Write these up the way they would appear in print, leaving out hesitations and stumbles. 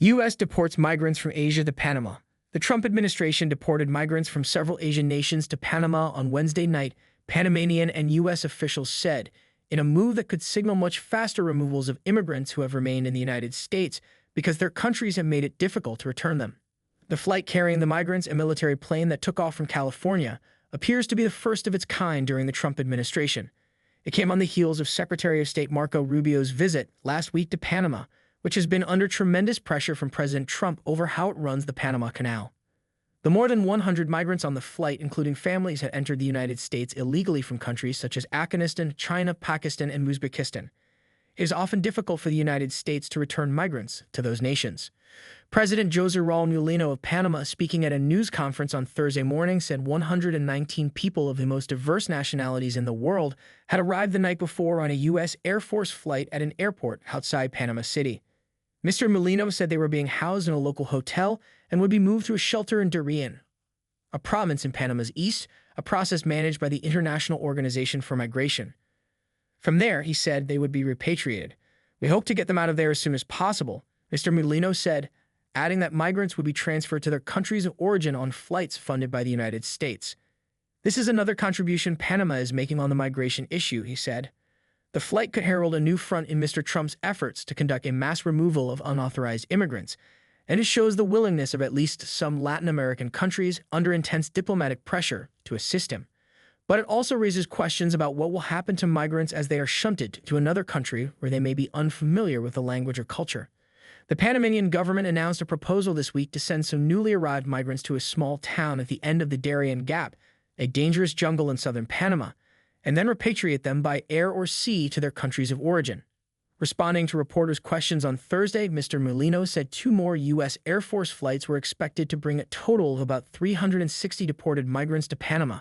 U.S. deports migrants from Asia to Panama. The Trump administration deported migrants from several Asian nations to Panama on Wednesday night, Panamanian and U.S. officials said, in a move that could signal much faster removals of immigrants who have remained in the United States because their countries have made it difficult to return them. The flight carrying the migrants, a military plane that took off from California, appears to be the first of its kind during the Trump administration. It came on the heels of Secretary of State Marco Rubio's visit last week to Panama, which has been under tremendous pressure from President Trump over how it runs the Panama Canal. The more than 100 migrants on the flight, including families, had entered the United States illegally from countries such as Afghanistan, China, Pakistan, and Uzbekistan. It is often difficult for the United States to return migrants to those nations. President José Raúl Mulino of Panama, speaking at a news conference on Thursday morning, said 119 people of the most diverse nationalities in the world had arrived the night before on a U.S. Air Force flight at an airport outside Panama City. Mr. Mulino said they were being housed in a local hotel and would be moved to a shelter in Darien, a province in Panama's east, a process managed by the International Organization for Migration. From there, he said, they would be repatriated. We hope to get them out of there as soon as possible, Mr. Mulino said, adding that migrants would be transferred to their countries of origin on flights funded by the United States. This is another contribution Panama is making on the migration issue, he said. The flight could herald a new front in Mr. Trump's efforts to conduct a mass removal of unauthorized immigrants, and it shows the willingness of at least some Latin American countries under intense diplomatic pressure to assist him. But it also raises questions about what will happen to migrants as they are shunted to another country where they may be unfamiliar with the language or culture. The Panamanian government announced a proposal this week to send some newly arrived migrants to a small town at the end of the Darien Gap, a dangerous jungle in southern Panama, and then repatriate them by air or sea to their countries of origin. Responding to reporters' questions on Thursday, Mr. Mulino said 2 more U.S. Air Force flights were expected to bring a total of about 360 deported migrants to Panama.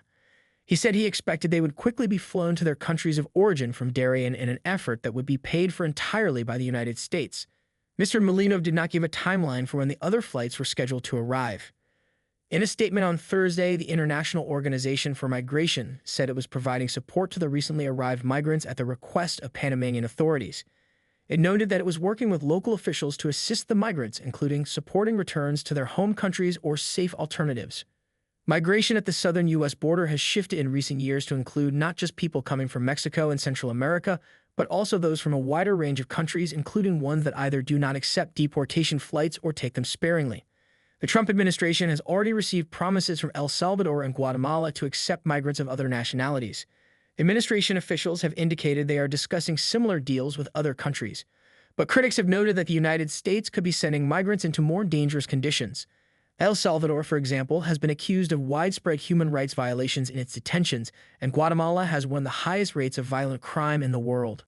He said he expected they would quickly be flown to their countries of origin from Darien in an effort that would be paid for entirely by the United States. Mr. Mulino did not give a timeline for when the other flights were scheduled to arrive. In a statement on Thursday, the International Organization for Migration said it was providing support to the recently arrived migrants at the request of Panamanian authorities. It noted that it was working with local officials to assist the migrants, including supporting returns to their home countries or safe alternatives. Migration at the southern U.S. border has shifted in recent years to include not just people coming from Mexico and Central America, but also those from a wider range of countries, including ones that either do not accept deportation flights or take them sparingly. The Trump administration has already received promises from El Salvador and Guatemala to accept migrants of other nationalities. Administration officials have indicated they are discussing similar deals with other countries. But critics have noted that the United States could be sending migrants into more dangerous conditions. El Salvador, for example, has been accused of widespread human rights violations in its detentions, and Guatemala has one of the highest rates of violent crime in the world.